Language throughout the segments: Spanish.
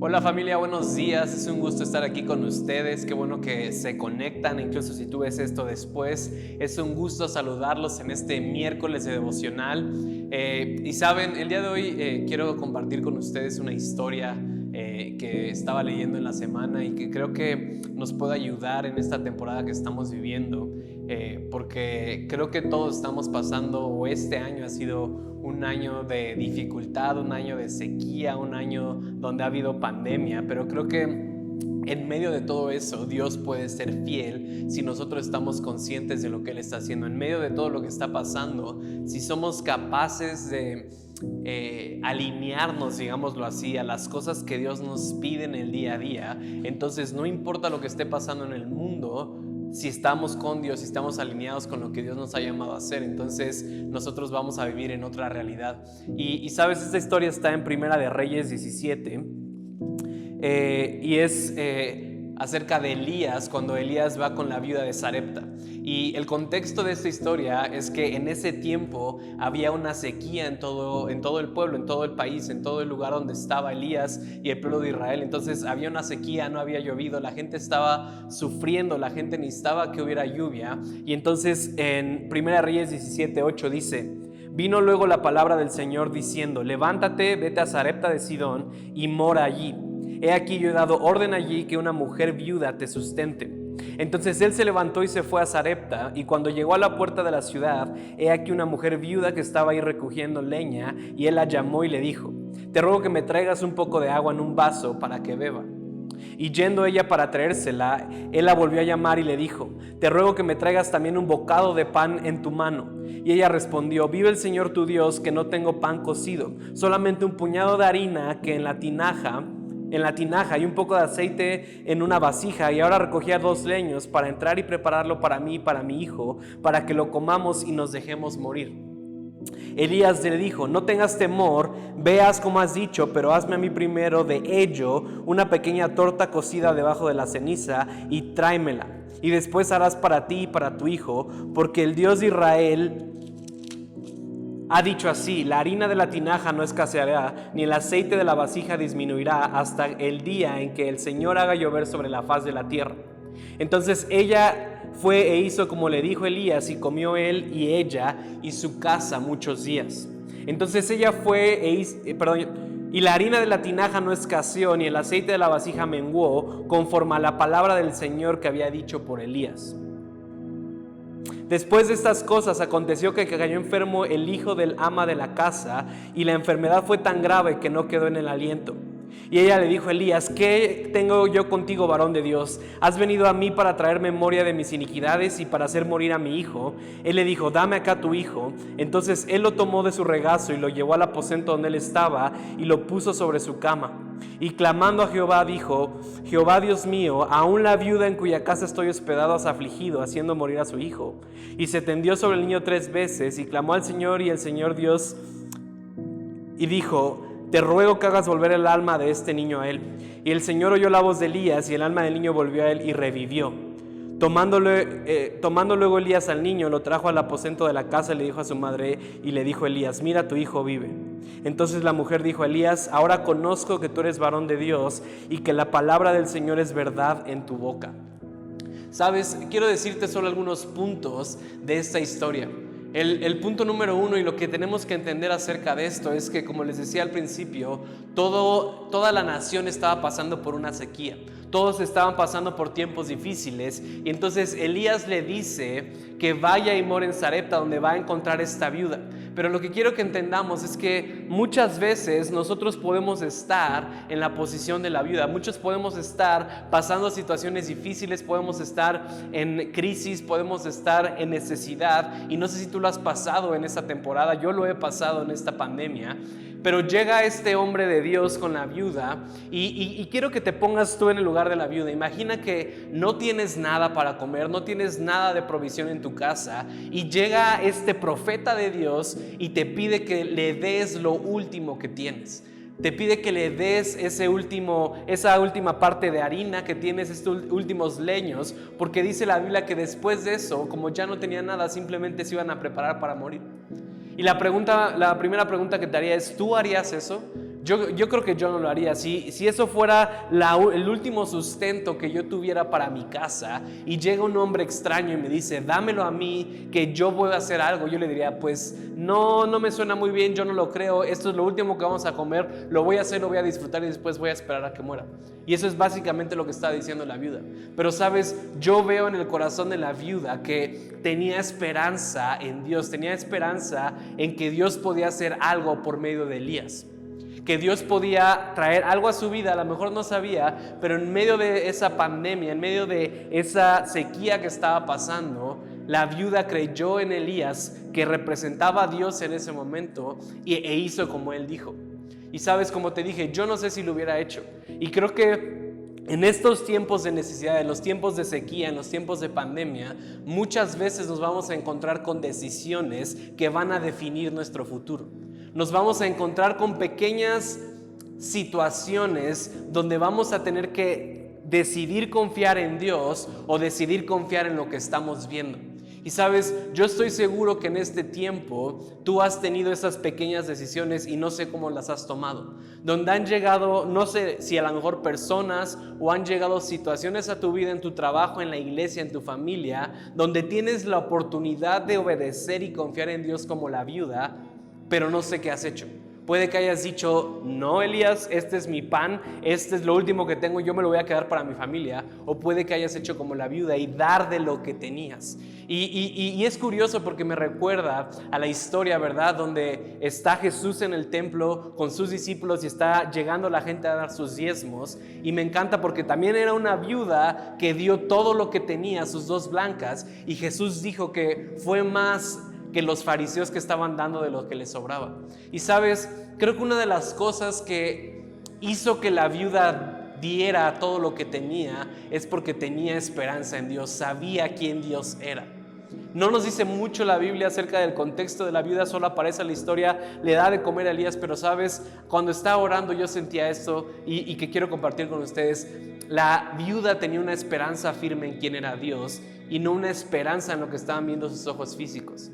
Hola familia, buenos días, es un gusto estar aquí con ustedes, qué bueno que se conectan, incluso si tú ves esto después, es un gusto saludarlos en este miércoles de devocional. Y saben, el día de hoy quiero compartir con ustedes una historia que estaba leyendo en la semana y que creo que nos puede ayudar en esta temporada que estamos viviendo, porque creo que todos estamos pasando, o este año ha sido un año de dificultad, un año de sequía, un año donde ha habido pandemia, pero creo que en medio de todo eso Dios puede ser fiel si nosotros estamos conscientes de lo que Él está haciendo. En medio de todo lo que está pasando, si somos capaces de alinearnos, digámoslo así, a las cosas que Dios nos pide en el día a día, entonces no importa lo que esté pasando en el mundo, si estamos con Dios, si estamos alineados con lo que Dios nos ha llamado a hacer, entonces nosotros vamos a vivir en otra realidad. Y sabes, esta historia está en Primera de Reyes 17 y es acerca de Elías, cuando Elías va con la viuda de Sarepta. Y el contexto de esta historia es que en ese tiempo había una sequía en todo el pueblo, en todo el país, en todo el lugar donde estaba Elías y el pueblo de Israel. Entonces había una sequía, no había llovido, la gente estaba sufriendo, la gente necesitaba que hubiera lluvia. Y entonces en 1 Reyes 17:8 dice: vino luego la palabra del Señor diciendo: levántate, vete a Sarepta de Sidón y mora allí. He aquí yo he dado orden allí que una mujer viuda te sustente. Entonces él se levantó y se fue a Sarepta, y cuando llegó a la puerta de la ciudad, he aquí una mujer viuda que estaba ahí recogiendo leña, y él la llamó y le dijo: te ruego que me traigas un poco de agua en un vaso para que beba. Y yendo ella para traérsela, él la volvió a llamar y le dijo: te ruego que me traigas también un bocado de pan en tu mano. Y ella respondió: vive el Señor tu Dios, que no tengo pan cocido, solamente un puñado de harina que en la tinaja y un poco de aceite en una vasija. Y ahora recogía 2 leños para entrar y prepararlo para mí y para mi hijo, para que lo comamos y nos dejemos morir. Elías le dijo: no tengas temor, veas como has dicho, pero hazme a mí primero de ello una pequeña torta cocida debajo de la ceniza y tráemela. Y después harás para ti y para tu hijo, porque el Dios de Israel ha dicho así: la harina de la tinaja no escaseará, ni el aceite de la vasija disminuirá hasta el día en que el Señor haga llover sobre la faz de la tierra. Entonces ella fue e hizo como le dijo Elías, y comió él y ella y su casa muchos días. Entonces ella fue y la harina de la tinaja no escaseó, ni el aceite de la vasija menguó, conforme a la palabra del Señor que había dicho por Elías. Después de estas cosas aconteció que cayó enfermo el hijo del ama de la casa, y la enfermedad fue tan grave que no quedó en el aliento. Y ella le dijo a Elías: ¿qué tengo yo contigo, varón de Dios? ¿Has venido a mí para traer memoria de mis iniquidades y para hacer morir a mi hijo? Él le dijo: dame acá tu hijo. Entonces él lo tomó de su regazo y lo llevó al aposento donde él estaba y lo puso sobre su cama. Y clamando a Jehová dijo: Jehová Dios mío, aún la viuda en cuya casa estoy hospedado has afligido, haciendo morir a su hijo. Y se tendió sobre el niño 3 veces y clamó al Señor, y el Señor Dios y dijo: te ruego que hagas volver el alma de este niño a él. Y el Señor oyó la voz de Elías, y el alma del niño volvió a él y revivió. Tomando luego Elías al niño, lo trajo al aposento de la casa y le dijo a su madre, y le dijo Elías: mira, tu hijo vive. Entonces la mujer dijo a Elías: ahora conozco que tú eres varón de Dios y que la palabra del Señor es verdad en tu boca. Sabes, quiero decirte solo algunos puntos de esta historia. El punto número 1, y lo que tenemos que entender acerca de esto, es que, como les decía al principio, toda la nación estaba pasando por una sequía. Todos estaban pasando por tiempos difíciles, y entonces Elías le dice que vaya y more en Sarepta, donde va a encontrar esta viuda. Pero lo que quiero que entendamos es que muchas veces nosotros podemos estar en la posición de la viuda. Muchos podemos estar pasando situaciones difíciles, podemos estar en crisis, podemos estar en necesidad. Y no sé si tú lo has pasado en esta temporada, yo lo he pasado en esta pandemia. Pero llega este hombre de Dios con la viuda y quiero que te pongas tú en el lugar de la viuda. Imagina que no tienes nada para comer, no tienes nada de provisión en tu casa, y llega este profeta de Dios y te pide que le des lo último que tienes. Te pide que le des esa última parte de harina que tienes, estos últimos leños, porque dice la Biblia que después de eso, como ya no tenía nada, simplemente se iban a preparar para morir. Y la primera pregunta que te haría es: ¿tú harías eso? Yo creo que yo no lo haría. Si eso fuera el último sustento que yo tuviera para mi casa y llega un hombre extraño y me dice, dámelo a mí, que yo pueda hacer algo, yo le diría, pues no me suena muy bien, yo no lo creo, esto es lo último que vamos a comer, lo voy a hacer, lo voy a disfrutar y después voy a esperar a que muera. Y eso es básicamente lo que está diciendo la viuda. Pero sabes, yo veo en el corazón de la viuda que tenía esperanza en Dios, tenía esperanza en que Dios podía hacer algo por medio de Elías, que Dios podía traer algo a su vida. A lo mejor no sabía, pero en medio de esa pandemia, en medio de esa sequía que estaba pasando, la viuda creyó en Elías, que representaba a Dios en ese momento, e hizo como él dijo. Y sabes, como te dije, yo no sé si lo hubiera hecho. Y creo que en estos tiempos de necesidad, en los tiempos de sequía, en los tiempos de pandemia, muchas veces nos vamos a encontrar con decisiones que van a definir nuestro futuro. Nos vamos a encontrar con pequeñas situaciones donde vamos a tener que decidir confiar en Dios o decidir confiar en lo que estamos viendo. Y sabes, yo estoy seguro que en este tiempo tú has tenido esas pequeñas decisiones y no sé cómo las has tomado, donde han llegado, no sé si a lo mejor personas o han llegado situaciones a tu vida, en tu trabajo, en la iglesia, en tu familia, donde tienes la oportunidad de obedecer y confiar en Dios como la viuda, pero no sé qué has hecho. Puede que hayas dicho, no, Elías, este es mi pan, este es lo último que tengo, yo me lo voy a quedar para mi familia. O puede que hayas hecho como la viuda y dar de lo que tenías. Y es curioso porque me recuerda a la historia, ¿verdad? Donde está Jesús en el templo con sus discípulos y está llegando la gente a dar sus diezmos. Y me encanta porque también era una viuda que dio todo lo que tenía, sus 2 blancas. Y Jesús dijo que fue más que los fariseos que estaban dando de lo que les sobraba. Y sabes, creo que una de las cosas que hizo que la viuda diera todo lo que tenía es porque tenía esperanza en Dios, sabía quién Dios era. No nos dice mucho la Biblia acerca del contexto de la viuda, solo aparece la historia, le da de comer a Elías, pero sabes, cuando estaba orando yo sentía esto y que quiero compartir con ustedes. La viuda tenía una esperanza firme en quién era Dios y no una esperanza en lo que estaban viendo sus ojos físicos.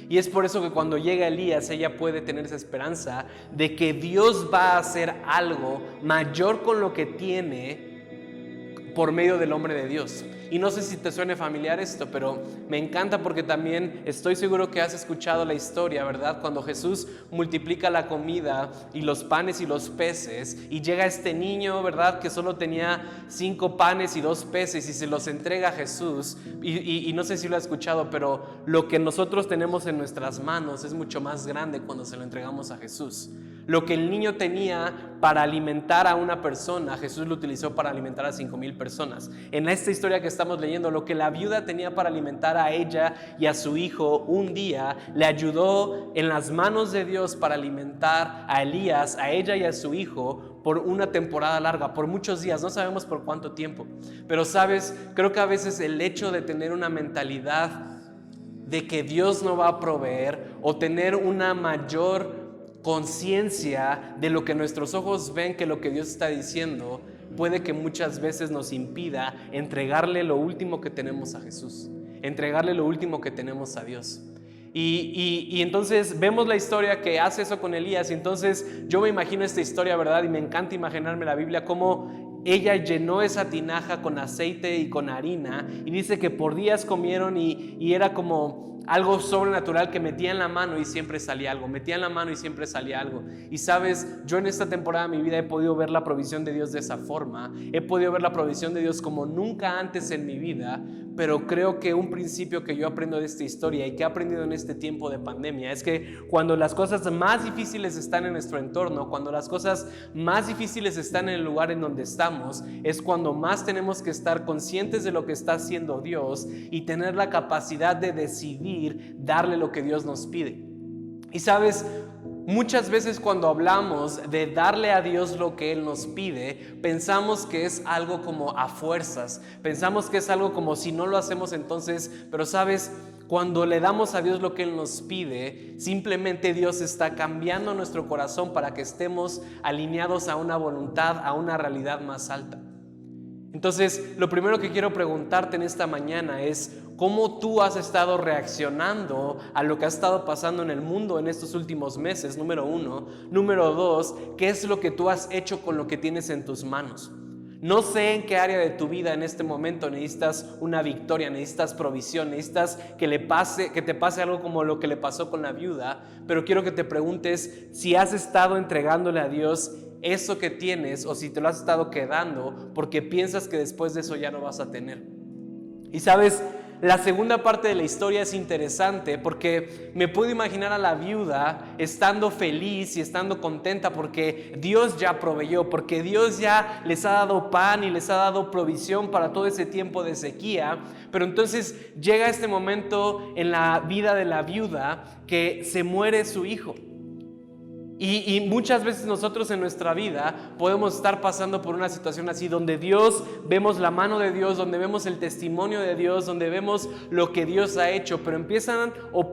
Y es por eso que cuando llega Elías, ella puede tener esa esperanza de que Dios va a hacer algo mayor con lo que tiene por medio del hombre de Dios. Y no sé si te suene familiar esto, pero me encanta porque también estoy seguro que has escuchado la historia, ¿verdad? Cuando Jesús multiplica la comida y los panes y los peces y llega este niño, ¿verdad? Que solo tenía 5 panes y 2 peces y se los entrega a Jesús. Y no sé si lo has escuchado, pero lo que nosotros tenemos en nuestras manos es mucho más grande cuando se lo entregamos a Jesús. Lo que el niño tenía para alimentar a una persona, Jesús lo utilizó para alimentar a 5,000 personas. En esta historia que estamos leyendo, lo que la viuda tenía para alimentar a ella y a su hijo un día, le ayudó en las manos de Dios para alimentar a Elías, a ella y a su hijo por una temporada larga, por muchos días, no sabemos por cuánto tiempo. Pero sabes, creo que a veces el hecho de tener una mentalidad de que Dios no va a proveer o tener una mayor conciencia de lo que nuestros ojos ven que lo que Dios está diciendo, puede que muchas veces nos impida entregarle lo último que tenemos a Jesús, entregarle lo último que tenemos a Dios. Y entonces vemos la historia que hace eso con Elías. Y entonces yo me imagino esta historia, ¿verdad? Y me encanta imaginarme la Biblia como ella llenó esa tinaja con aceite y con harina, y dice que por días comieron y era como algo sobrenatural, que metía en la mano y siempre salía algo, metía en la mano y siempre salía algo. Y sabes, yo en esta temporada de mi vida he podido ver la provisión de Dios de esa forma, he podido ver la provisión de Dios como nunca antes en mi vida. Pero creo que un principio que yo aprendo de esta historia y que he aprendido en este tiempo de pandemia es que cuando las cosas más difíciles están en nuestro entorno, cuando las cosas más difíciles están en el lugar en donde estamos, es cuando más tenemos que estar conscientes de lo que está haciendo Dios y tener la capacidad de decidir darle lo que Dios nos pide. Y sabes, muchas veces cuando hablamos de darle a Dios lo que Él nos pide, pensamos que es algo como a fuerzas, pensamos que es algo como si no lo hacemos entonces, pero sabes, cuando le damos a Dios lo que Él nos pide, simplemente Dios está cambiando nuestro corazón para que estemos alineados a una voluntad, a una realidad más alta. Entonces, lo primero que quiero preguntarte en esta mañana es, ¿Cómo tú has estado reaccionando a lo que ha estado pasando en el mundo en estos últimos meses? Número 1. Número 2, ¿qué es lo que tú has hecho con lo que tienes en tus manos? No sé en qué área de tu vida en este momento necesitas una victoria, necesitas provisión, necesitas que te pase algo como lo que le pasó con la viuda, pero quiero que te preguntes si has estado entregándole a Dios eso que tienes o si te lo has estado quedando porque piensas que después de eso ya no vas a tener. Y sabes, la segunda parte de la historia es interesante porque me puedo imaginar a la viuda estando feliz y estando contenta porque Dios ya proveyó, porque Dios ya les ha dado pan y les ha dado provisión para todo ese tiempo de sequía. Pero entonces llega este momento en la vida de la viuda que se muere su hijo. Y muchas veces nosotros en nuestra vida podemos estar pasando por una situación así donde vemos la mano de Dios, donde vemos el testimonio de Dios, donde vemos lo que Dios ha hecho, pero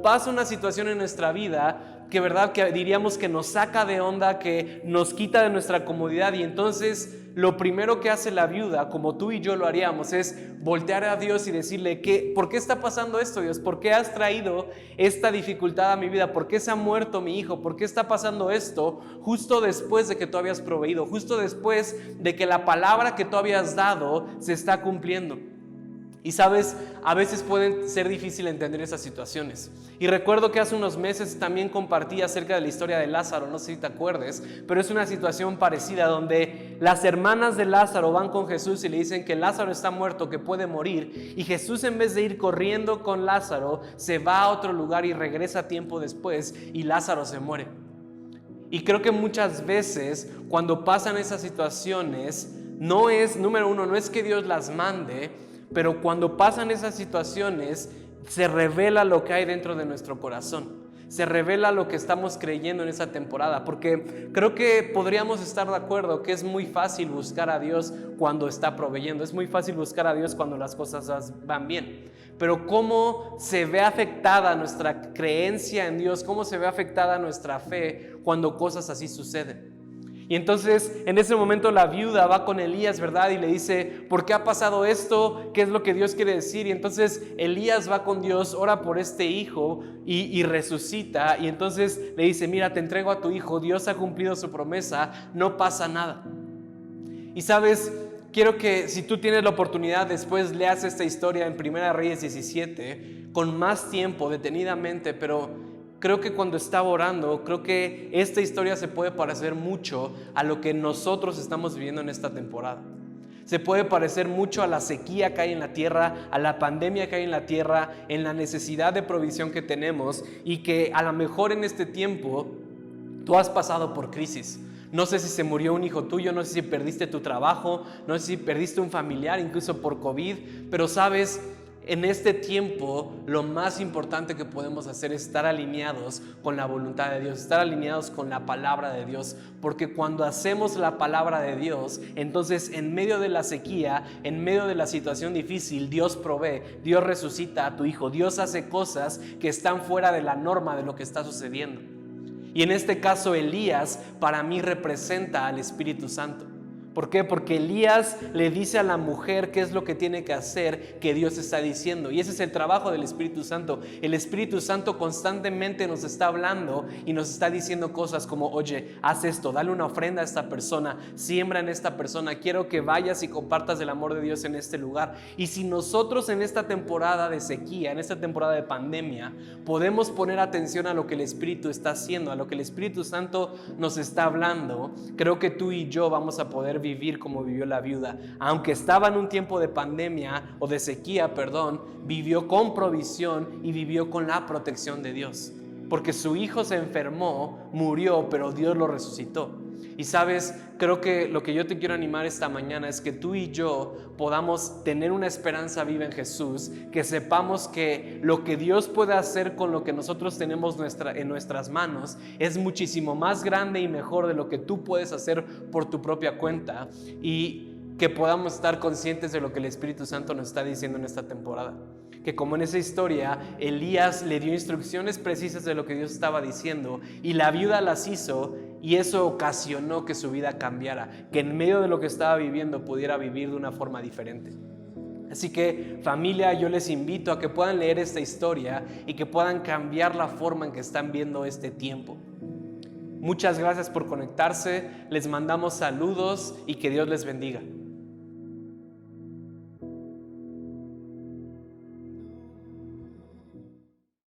pasa una situación en nuestra vida que diríamos que nos saca de onda, que nos quita de nuestra comodidad, y entonces lo primero que hace la viuda, como tú y yo lo haríamos, es voltear a Dios y decirle, ¿por qué está pasando esto, Dios? ¿Por qué has traído esta dificultad a mi vida? ¿Por qué se ha muerto mi hijo? ¿Por qué está pasando esto justo después de que tú habías proveído? Justo después de que la palabra que tú habías dado se está cumpliendo. Y sabes, a veces pueden ser difícil entender esas situaciones. Y recuerdo que hace unos meses también compartí acerca de la historia de Lázaro, no sé si te acuerdes, pero es una situación parecida donde las hermanas de Lázaro van con Jesús y le dicen que Lázaro está muerto, que puede morir, y Jesús, en vez de ir corriendo con Lázaro, se va a otro lugar y regresa tiempo después y Lázaro se muere. Y creo que muchas veces cuando pasan esas situaciones, número 1, no es que Dios las mande, pero cuando pasan esas situaciones, se revela lo que hay dentro de nuestro corazón. Se revela lo que estamos creyendo en esa temporada. Porque creo que podríamos estar de acuerdo que es muy fácil buscar a Dios cuando está proveyendo. Es muy fácil buscar a Dios cuando las cosas van bien. Pero cómo se ve afectada nuestra creencia en Dios, cómo se ve afectada nuestra fe cuando cosas así suceden. Y entonces en ese momento la viuda va con Elías, ¿verdad? Y le dice, ¿por qué ha pasado esto? ¿Qué es lo que Dios quiere decir? Y entonces Elías va con Dios, ora por este hijo y resucita. Y entonces le dice, mira, te entrego a tu hijo, Dios ha cumplido su promesa, no pasa nada. Y sabes, quiero que si tú tienes la oportunidad, después leas esta historia en 1 Reyes 17 con más tiempo, detenidamente, pero creo que cuando estaba orando, creo que esta historia se puede parecer mucho a lo que nosotros estamos viviendo en esta temporada. Se puede parecer mucho a la sequía que hay en la tierra, a la pandemia que hay en la tierra, en la necesidad de provisión que tenemos, y que a lo mejor en este tiempo tú has pasado por crisis. No sé si se murió un hijo tuyo, no sé si perdiste tu trabajo, no sé si perdiste un familiar, incluso por COVID, pero sabes, en este tiempo lo más importante que podemos hacer es estar alineados con la voluntad de Dios, estar alineados con la palabra de Dios, porque cuando hacemos la palabra de Dios, entonces en medio de la sequía, en medio de la situación difícil, Dios provee, Dios resucita a tu hijo, Dios hace cosas que están fuera de la norma de lo que está sucediendo. Y en este caso Elías para mí representa al Espíritu Santo. ¿Por qué? Porque Elías le dice a la mujer qué es lo que tiene que hacer, que Dios está diciendo. Y ese es el trabajo del Espíritu Santo. El Espíritu Santo constantemente nos está hablando y nos está diciendo cosas como, oye, haz esto, dale una ofrenda a esta persona, siembra en esta persona, quiero que vayas y compartas el amor de Dios en este lugar. Y si nosotros en esta temporada de sequía, en esta temporada de pandemia, podemos poner atención a lo que el Espíritu está haciendo, a lo que el Espíritu Santo nos está hablando, creo que tú y yo vamos a poder vivir como vivió la viuda. Aunque estaba en un tiempo de pandemia o de sequía, vivió con provisión y vivió con la protección de Dios. Porque su hijo se enfermó, murió, pero Dios lo resucitó. Y sabes, creo que lo que yo te quiero animar esta mañana es que tú y yo podamos tener una esperanza viva en Jesús, que sepamos que lo que Dios puede hacer con lo que nosotros tenemos en nuestras manos es muchísimo más grande y mejor de lo que tú puedes hacer por tu propia cuenta, y que podamos estar conscientes de lo que el Espíritu Santo nos está diciendo en esta temporada. Que como en esa historia, Elías le dio instrucciones precisas de lo que Dios estaba diciendo y la viuda las hizo, y eso ocasionó que su vida cambiara, que en medio de lo que estaba viviendo pudiera vivir de una forma diferente. Así que, familia, yo les invito a que puedan leer esta historia y que puedan cambiar la forma en que están viendo este tiempo. Muchas gracias por conectarse, les mandamos saludos y que Dios les bendiga.